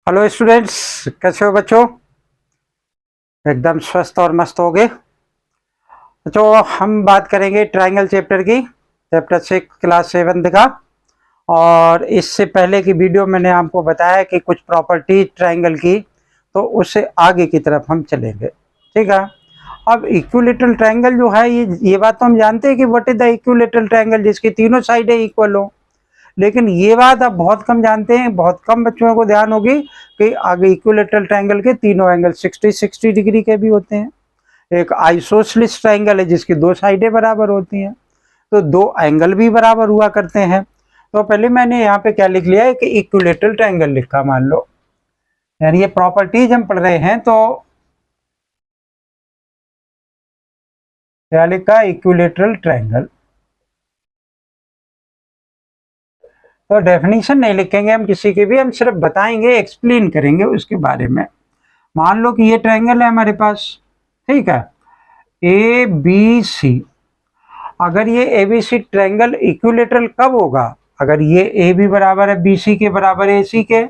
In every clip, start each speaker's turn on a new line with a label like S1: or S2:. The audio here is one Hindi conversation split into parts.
S1: हेलो स्टूडेंट्स, कैसे हो बच्चों? एकदम स्वस्थ और मस्त हो गए। तो हम बात करेंगे ट्रायंगल चैप्टर की, चैप्टर 6 क्लास 7 का। और इससे पहले की वीडियो मैंने आपको बताया कि कुछ प्रॉपर्टी ट्रायंगल की, तो उससे आगे की तरफ हम चलेंगे। ठीक है। अब इक्विलेटरल ट्रायंगल जो है, ये बात तो हम जानते हैं कि what is the equilateral triangle, जिसकी तीनों साइडें इक्वल हो। लेकिन ये बात आप बहुत कम जानते हैं, बहुत कम बच्चों को ध्यान होगी कि आगे इक्विलेटरल ट्रायंगल के तीनों एंगल 60-60 डिग्री के भी होते हैं। एक आइसोसेलेस ट्रायंगल है जिसकी दो साइडें बराबर होती हैं, तो दो एंगल भी बराबर हुआ करते हैं। तो पहले मैंने यहाँ पे क्या लिख लिया है कि इक्विलेटरल ट्रायंगल लिखा, मान लो। यानी ये प्रॉपर्टीज हम पढ़ रहे हैं, तो क्या लिखा? Equilateral triangle. तो डेफिनेशन नहीं लिखेंगे हम किसी की भी, हम सिर्फ बताएंगे, एक्सप्लेन करेंगे उसके बारे में। मान लो कि ये ट्रायंगल है हमारे पास, ठीक है, ए बी सी। अगर ये A B C triangle equilateral कब होगा? अगर ये ए बी बराबर है बी सी के बराबर ए सी के,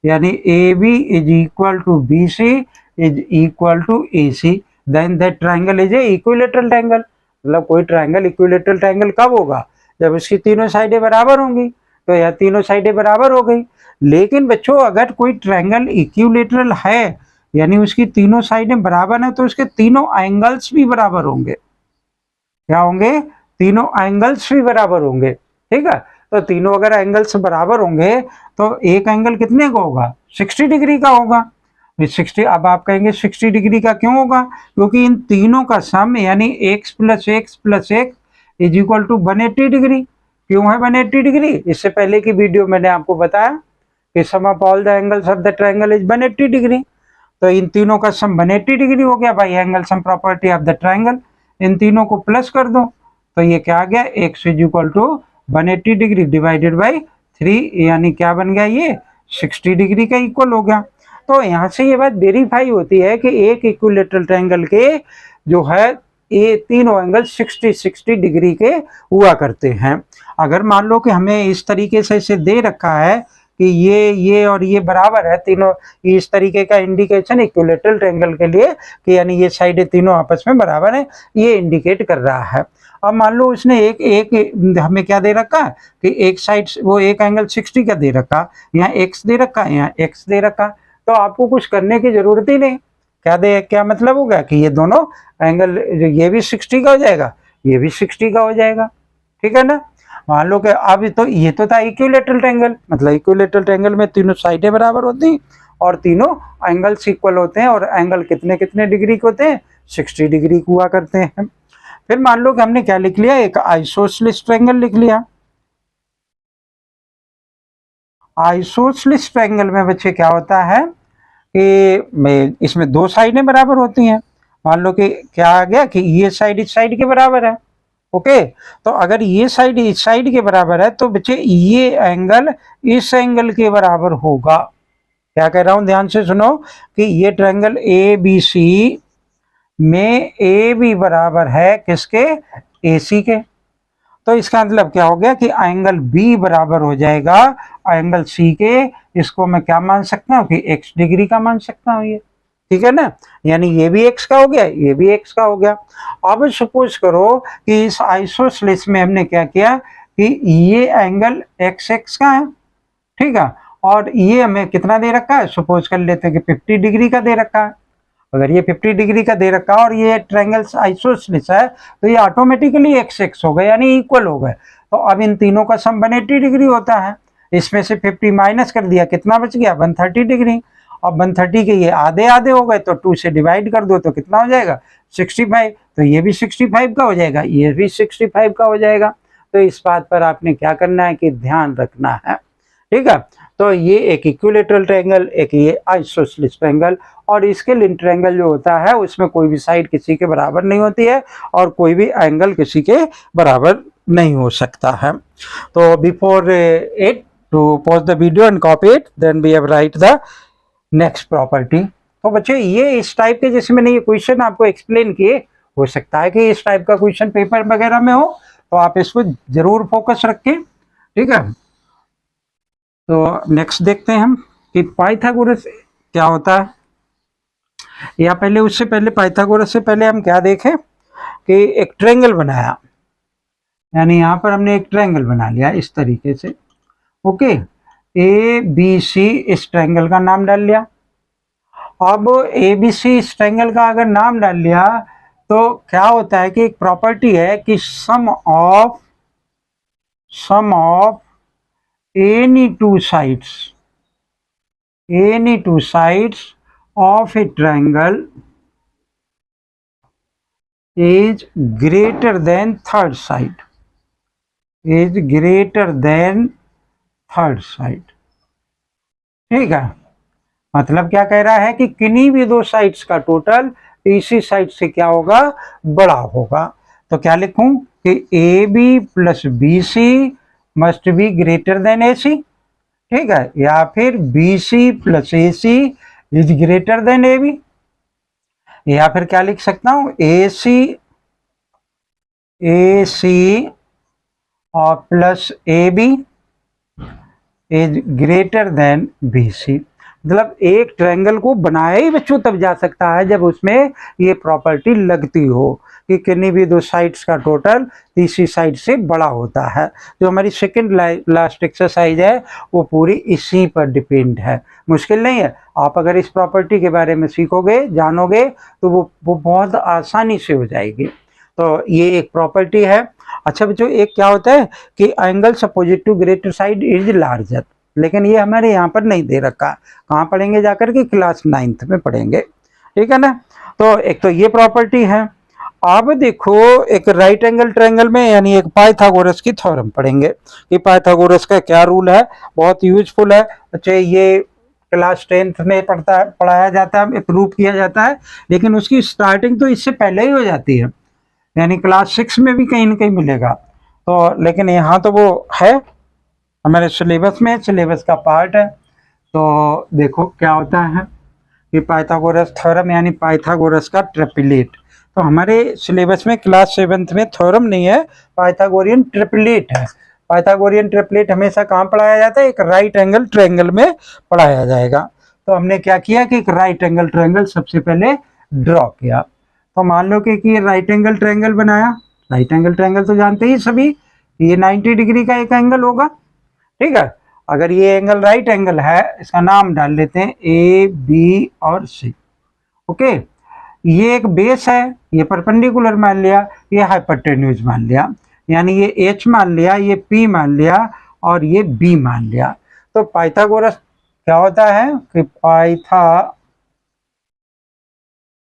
S1: यानी A B is equal to B C is equal to A C, then that triangle is an equilateral triangle. मतलब कोई ट्रायंगल इक्विलेटरल ट्रायंगल कब होगा? जब इसकी तीनों साइडें बराबर होंगी। तो यह तीनों साइडें बराबर हो गई। लेकिन बच्चों, अगर कोई ट्रायंगल इक्विलेटरल है, यानी उसकी तीनों साइडें बराबर हैं, तो उसके तीनों एंगल्स भी बराबर होंगे। क्या होंगे? तीनों एंगल्स भी बराबर होंगे। ठीक है। तो तीनों अगर एंगल्स बराबर होंगे तो एक एंगल कितने का होगा? 60 डिग्री का होगा। 60, अब आप कहेंगे 60 डिग्री का क्यों होगा? क्योंकि इन तीनों का सम, यानी x plus x plus x is equal to 180 degree. क्यों है 180 डिग्री? इससे पहले की वीडियो मैंने आपको बताया कि sum of all the angles of the triangle is 180 degree. तो इन तीनों का सम 180 डिग्री हो गया भाई, angle sum property of the triangle. इन तीनों को प्लस कर दो तो ये क्या आ गया? x is equal to 180 degree divided by 3, यानी क्या बन गया? ये 60 डिग्री का इक्वल हो गया। तो यहाँ से ये बात वेरीफाई होती है कि एक इक्विलेटरल ट्रायंगल के जो है ये तीनों एंगल 60-60 डिग्री के हुआ करते हैं। अगर मान लो कि हमें इस तरीके से इसे दे रखा है कि ये और ये बराबर है तीनों, इस तरीके का इंडिकेशन इक्विलेटरल ट्रायंगल के लिए कि यानी ये साइडें तीनों आपस में बराबर है, ये इंडिकेट कर रहा है। अब मान लो उसने एक एक हमें क्या दे रखा है कि एक साइड वो एक एंगल 60 का दे रखा, यहाँ एक्स दे रखा, यहाँ एक्स दे रखा, तो आपको कुछ करने की जरूरत ही नहीं। क्या मतलब हो गया कि ये दोनों एंगल, ये भी 60 का हो जाएगा, ये भी 60 का हो जाएगा। ठीक है ना। मान लो कि अब तो ये तो था इक्विलेटरल ट्रायंगल, मतलब इक्विलेटरल ट्रायंगल में तीनों साइडें बराबर होती हैं और तीनों एंगल्स इक्वल होते हैं, और एंगल कितने कितने डिग्री के होते हैं? 60 डिग्री हुआ करते हैं। फिर मान लो कि हमने क्या लिख लिया? एक आइसोसेलेस ट्रायंगल लिख लिया। आइसोसेलेस ट्रायंगल में बच्चे क्या होता है कि इसमें दो साइडें बराबर होती हैं। मान लो कि क्या आ गया कि ये साइड इस साइड के बराबर है। ओके। तो अगर ये साइड इस साइड के बराबर है तो बच्चे ये एंगल इस एंगल के बराबर होगा। क्या कह रहा हूं, ध्यान से सुनो कि ये ट्रायंगल ए बी सी में ए बी बराबर है किसके? ए सी के। तो इसका मतलब क्या हो गया कि एंगल बी बराबर हो जाएगा एंगल सी के। इसको मैं क्या मान सकता हूँ कि x डिग्री का मान सकता हूँ ये। ठीक है ना। यानी ये भी x का हो गया, ये भी x का हो गया। अब सपोज करो कि इस आइसोसेलेस में हमने क्या किया कि ये एंगल x का है, ठीक है, और ये हमें कितना दे रखा है? सपोज कर लेते हैं कि 50 डिग्री का दे रखा है। अगर ये 50 डिग्री का दे रखा और ये ट्रायंगल आइसोसेलेस है तो ये ऑटोमेटिकली एक्स एक्स हो गए, यानी इक्वल हो गए। तो अब इन तीनों का सम 180 डिग्री होता है। इसमें से 50 माइनस कर दिया, कितना बच गया? 130 डिग्री। अब 130 के ये आधे आधे हो गए तो 2 से डिवाइड कर दो तो कितना हो जाएगा? 65। तो ये भी 65 का हो जाएगा, ये भी 65 का हो जाएगा। तो इस बात पर आपने क्या करना है कि ध्यान रखना है। ठीक है। तो ये एक इक्विलेटरल ट्रायंगल, एक ये आइसोसेलेस ट्रायंगल। और इसके लिंक ट्रायंगल जो होता है उसमें कोई भी साइड किसी के बराबर नहीं होती है और कोई भी एंगल किसी के बराबर नहीं हो सकता है। तो before it to pause the video and copy it, then we have write the next property. तो बच्चे ये इस टाइप के, जैसे मैंने ये क्वेश्चन आपको एक्सप्लेन किए, हो सकता है कि इस टाइप का क्वेश्चन पेपर वगैरह में हो, तो आप इसको जरूर फोकस रखें। ठीक है। तो नेक्स्ट देखते हैं हम। कि पाइथागोरस क्या होता है, या पहले उससे पहले पाइथागोरस से पहले हम क्या देखें कि एक ट्रायंगल बनाया, यानी यहाँ पर हमने एक ट्रायंगल बना लिया इस तरीके से। ओके, ए बी सी इस ट्रायंगल का नाम डाल लिया। अब ए बी सी इस ट्रायंगल का अगर नाम डाल लिया तो क्या होता है कि एक प्रॉपर्टी है कि sum of any two sides of a triangle is greater than third side, ठीक है। मतलब क्या कह रहा है कि किन्हीं भी दो साइड्स का टोटल इसी साइड से क्या होगा, बड़ा होगा। तो क्या लिखूं कि A B plus B C must be greater than A C, ठीक है, या फिर B C plus A C is greater than A B, या फिर क्या लिख सकता हूं ए सी और plus A B is greater than B C. मतलब एक ट्रायंगल को बनाया ही बच्चों तब जा सकता है जब उसमें ये प्रॉपर्टी लगती हो कि किन्हीं भी दो साइड्स का टोटल तीसरी साइड से बड़ा होता है। जो हमारी सेकंड लास्ट एक्सरसाइज है वो पूरी इसी पर डिपेंड है, मुश्किल नहीं है। आप अगर इस प्रॉपर्टी के बारे में सीखोगे, जानोगे, तो वो बहुत आसानी से हो जाएगी। तो ये एक प्रॉपर्टी है। अच्छा बच्चों, एक क्या होता है कि angles opposite to greater side is larger, लेकिन ये हमारे यहाँ पर नहीं दे रखा। कहाँ पढ़ेंगे जाकर के, क्लास 9th में पढ़ेंगे, ठीक है ना। तो एक तो ये प्रॉपर्टी है। अब देखो एक राइट एंगल ट्रायंगल में यानी एक पाइथागोरस की थ्योरम पढ़ेंगे कि पाइथागोरस का क्या रूल है, बहुत यूजफुल है। अच्छा, ये क्लास 10th में पढ़ाया जाता है, प्रूव किया जाता है, लेकिन उसकी स्टार्टिंग तो इससे पहले ही हो जाती है, यानी क्लास 6 में भी कहीं ना कहीं मिलेगा। तो लेकिन यहाँ तो वो है हमारे सिलेबस में, सिलेबस का पार्ट है। तो देखो क्या होता है कि पाइथागोरस थ्योरम यानी पाइथागोरस का ट्रिपलेट। तो हमारे सिलेबस में क्लास 7th में थ्योरम नहीं है, पाइथागोरियन ट्रिपलेट है। पाइथागोरियन ट्रिपलेट हमेशा कहाँ पढ़ाया जाता है, एक राइट एंगल ट्रायंगल में पढ़ाया जाएगा। तो हमने क्या किया कि एक राइट एंगल ट्रायंगल सबसे पहले ड्रॉ किया। तो मान लो कि ये राइट एंगल ट्रायंगल बनाया। राइट एंगल ट्रायंगल तो जानते ही सभी, ये 90 डिग्री का एक एंगल होगा, ठीक है। अगर ये एंगल राइट एंगल है, इसका नाम डाल लेते हैं ए बी और सी। ओके, ये एक बेस है, ये परपेंडिकुलर मान लिया, ये हाइपोटेन्यूज मान लिया, यानी ये एच मान लिया, ये पी मान लिया और ये बी मान लिया। तो पाइथागोरस क्या होता है कि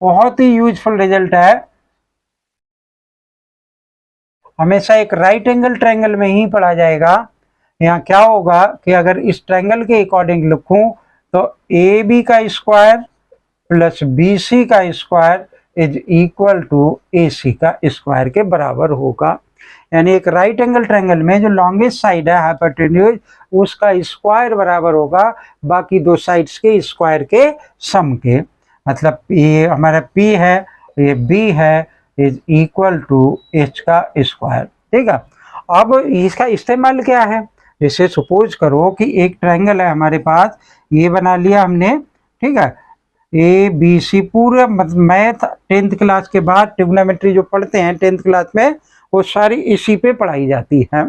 S1: बहुत ही यूजफुल रिजल्ट है। हमेशा एक राइट एंगल ट्रायंगल में ही पढ़ा जाएगा। यहाँ क्या होगा कि अगर इस ट्रायंगल के अकॉर्डिंग लिखूं तो ए बी का स्क्वायर प्लस बी सी का square is equal to A सी का स्क्वायर के बराबर होगा। यानी एक राइट एंगल ट्रायंगल में जो लॉन्गेस्ट साइड है हाइपोटेन्यूज, उसका स्क्वायर बराबर होगा बाकी दो साइड्स के स्क्वायर के सम के। मतलब ये हमारा P है, ये B है, इज इक्वल टू H का स्क्वायर, ठीक है। अब इसका इस्तेमाल क्या है, जैसे सपोज करो कि एक ट्रायंगल है हमारे पास, ये बना लिया हमने, ठीक है। ए बी सी पूरा मैथ 10th क्लास के बाद ट्रिग्नोमेट्री जो पढ़ते हैं 10th क्लास में, वो सारी इसी पे पढ़ाई जाती है।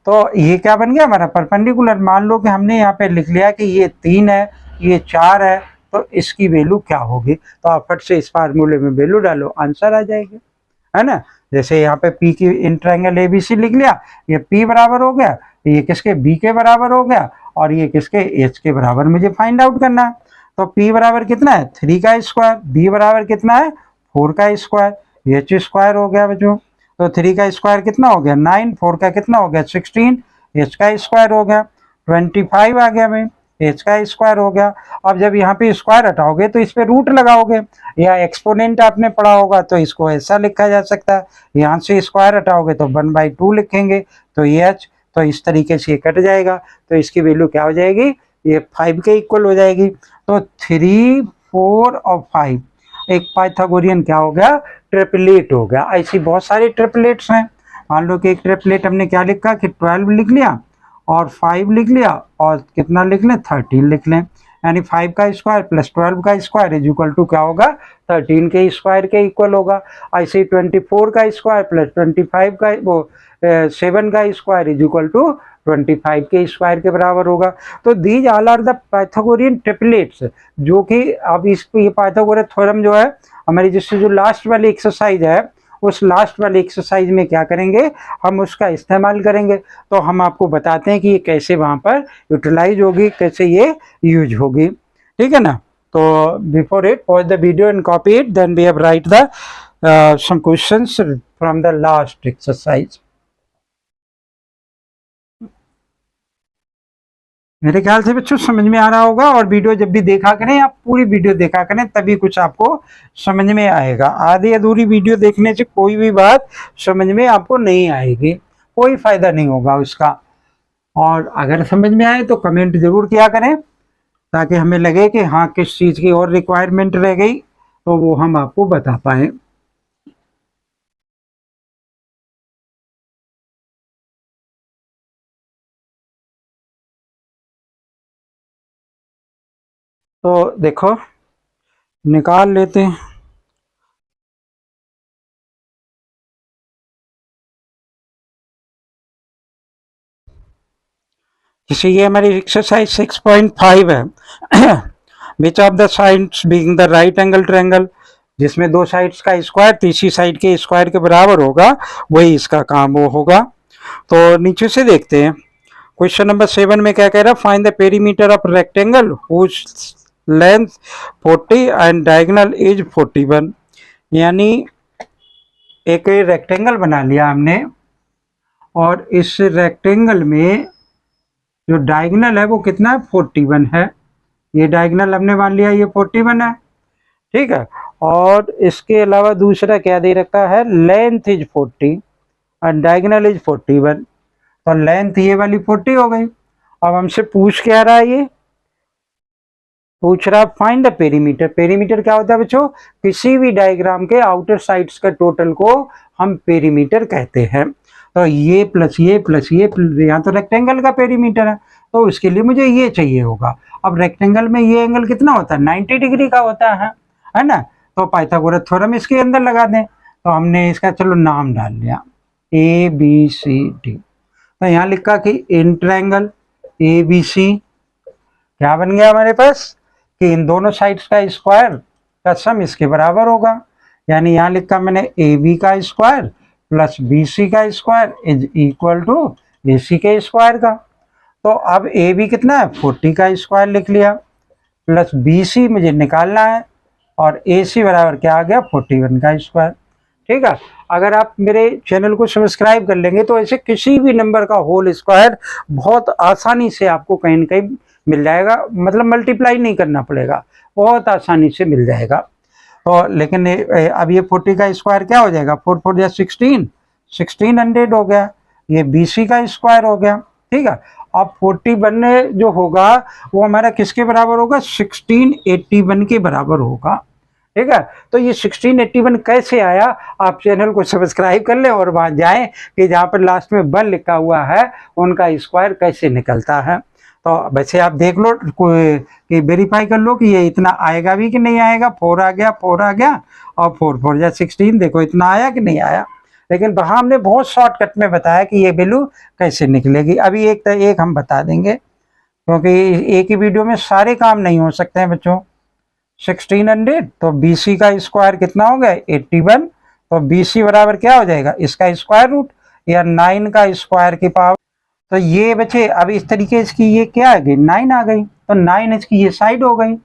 S1: तो ये क्या बन गया हमारा परपेंडिकुलर। मान लो कि हमने यहाँ पे लिख लिया कि ये 3 है, ये 4 है, तो इसकी वैल्यू क्या होगी। तो आप फट से इस फार्मूले में वैल्यू डालो, आंसर आ जाएगी, है ना। जैसे यहाँ पे P की इन ट्रायंगल ABC लिख लिया, ये P बराबर हो गया, ये किसके B के बराबर हो गया, और ये किसके H के बराबर मुझे फाइंड आउट करना है। तो P बराबर कितना है 3 का स्क्वायर, B बराबर कितना है 4 का स्क्वायर, H स्क्वायर हो गया बच्चों। तो 3 का स्क्वायर कितना हो गया 9, 4 का कितना हो गया 16, H का स्क्वायर हो गया 25 आ गया भाई, H का स्क्वायर हो गया। अब जब यहाँ पे स्क्वायर हटाओगे तो इस पे रूट लगाओगे, या एक्सपोनेंट आपने पढ़ा होगा तो इसको ऐसा लिखा जा सकता है, यहाँ से स्क्वायर हटाओगे तो 1/2 लिखेंगे, तो ये H, तो इस तरीके से ये कट जाएगा, तो इसकी वैल्यू क्या हो जाएगी, ये 5 के इक्वल हो जाएगी। तो 3, 4 और 5 एक पाइथागोरियन क्या हो गया, ट्रिपलेट हो गया। ऐसी बहुत सारे ट्रिपलेट्स हैं। मान लो कि एक ट्रिपलेट हमने क्या लिखा कि 12 लिख लिया और 5 लिख लिया और कितना लिख लें 13 लिख लें। यानी 5 का स्क्वायर प्लस 12 का स्क्वायर इज इक्वल टू क्या होगा, 13 के स्क्वायर के इक्वल होगा। ऐसे 24 का स्क्वायर प्लस 25 का वो 7 का स्क्वायर इज इक्वल टू 25 के स्क्वायर के बराबर होगा। तो these all are the Pythagorean triplets, जो कि अब इस ये पाइथागोरस थ्योरम जो है हमारी जिससे जो लास्ट वाली एक्सरसाइज है, उस लास्ट वाली एक्सरसाइज में क्या करेंगे, हम उसका इस्तेमाल करेंगे। तो हम आपको बताते हैं कि ये कैसे वहाँ पर यूटिलाइज होगी, कैसे ये यूज होगी, ठीक है ना। तो before it pause the video and copy it, then we have write the some questions from the last exercise. मेरे ख्याल से बच्चों समझ में आ रहा होगा, और वीडियो जब भी देखा करें आप पूरी वीडियो देखा करें, तभी कुछ आपको समझ में आएगा। आधी अधूरी वीडियो देखने से कोई भी बात समझ में आपको नहीं आएगी, कोई फायदा नहीं होगा उसका। और अगर समझ में आए तो कमेंट जरूर किया करें, ताकि हमें लगे कि हाँ किस चीज़ की और रिक्वायरमेंट रह गई, तो वो हम आपको बता पाए। तो देखो निकाल लेते हैं। जैसे ये हमारी एक्सरसाइज 6.5 है। Which of the sides being the right angle triangle, जिसमें दो साइड्स का स्क्वायर तीसरी साइड के स्क्वायर के बराबर होगा, वही इसका काम वो होगा। तो नीचे से देखते हैं। क्वेश्चन नंबर 7 में क्या कह रहा है, find the perimeter of rectangle whose length 40 and diagonal is 41। यानी एक रेक्टेंगल बना लिया हमने, और इस रेक्टेंगल में जो डायगोनल है वो कितना है, 41 है। ये डायगोनल हमने मान लिया ये 41 है, ठीक है। और इसके अलावा दूसरा क्या दे रखा है, लेंथ इज 40 और डायगोनल इज 41। तो लेंथ ये वाली 40 हो गई। अब हमसे पूछ क्या रहा है, ये पूछ रहा है फाइंड द पेरीमीटर। पेरीमीटर क्या होता है बच्चों, किसी भी डायग्राम के आउटर साइड्स का टोटल को हम पेरीमीटर कहते हैं। तो ये प्लस ये प्लस ये, यहाँ तो रेक्टेंगल का पेरीमीटर है, तो उसके लिए मुझे ये चाहिए होगा। अब रेक्टेंगल में ये एंगल कितना होता है, 90 डिग्री का होता है ना। तो पाइथागोरस थ्योरम इसके अंदर लगा दें। तो हमने इसका चलो नाम डाल लिया ABCD। तो यहाँ लिखा कि इन ट्रायंगल ABC क्या बन गया हमारे पास, कि इन दोनों साइड्स का स्क्वायर का सम इसके बराबर होगा। यानी यहाँ लिखा मैंने AB का स्क्वायर प्लस BC का square is equal to AC के स्क्वायर का। तो अब AB कितना है, 40 का स्क्वायर लिख लिया, प्लस BC मुझे निकालना है, और AC बराबर क्या आ गया, 41 का स्क्वायर, ठीक है। अगर आप मेरे चैनल को सब्सक्राइब कर लेंगे तो ऐसे किसी भी नंबर का होल स्क्वायर बहुत आसानी से आपको कहीं न कहीं मिल जाएगा, मतलब मल्टीप्लाई नहीं करना पड़ेगा, बहुत आसानी से मिल जाएगा। तो लेकिन अब ये 40 का स्क्वायर क्या हो जाएगा, 4 4 16, 1600 हो गया। ये BC का स्क्वायर हो गया, ठीक है। अब 41 जो होगा वो हमारा किसके बराबर होगा, 1681 के बराबर होगा, ठीक है। तो ये 1681 कैसे आया, आप चैनल को सब्सक्राइब कर लें और वहाँ जाएं कि जहाँ पर लास्ट में 1 लिखा हुआ है उनका स्क्वायर कैसे निकलता है। तो वैसे आप देख लो कि वेरीफाई कर लो कि ये इतना आएगा भी कि नहीं आएगा। 4 आ गया, 4 आ गया, और 4 4 16, देखो इतना आया कि नहीं आया। लेकिन वहाँ हमने बहुत शॉर्टकट में बताया कि ये वैल्यू कैसे निकलेगी। अभी एक हम बता देंगे, क्योंकि एक ही वीडियो में सारे काम नहीं हो सकते हैं बच्चों। 1600, तो BC का स्क्वायर कितना हो गया, 81। तो BC बराबर क्या हो जाएगा, इसका स्क्वायर रूट या 9 का स्क्वायर की पावर। तो ये बच्चे अब इस तरीके से ये क्या आ गई, 9 आ गई। तो 9 इसकी ये साइड हो गई,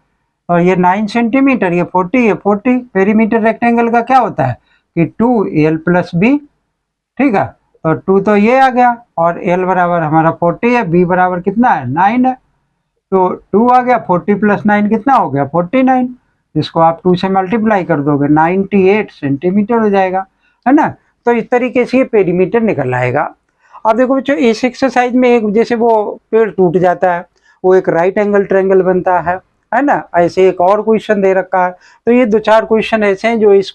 S1: और ये 9 सेंटीमीटर, ये 40 है 40। पेरीमीटर रेक्टेंगल का क्या होता है कि 2L प्लस B, ठीक है। तो 2 तो ये आ गया, और L बराबर हमारा 40 है, B बराबर कितना है, 9 है। तो 2 आ गया, 40 प्लस 9 कितना हो गया, 49। इसको आप 2 से मल्टीप्लाई कर दोगे, 98 सेंटीमीटर हो जाएगा, है ना। तो इस तरीके से ये पेरीमीटर निकल आएगा। अब देखो बच्चों, इस एक्सरसाइज में एक जैसे वो पेड़ टूट जाता है, वो एक राइट एंगल ट्रायंगल बनता है ना। ऐसे एक और क्वेश्चन दे रखा है। तो ये 2 4 क्वेश्चन ऐसे हैं जो इस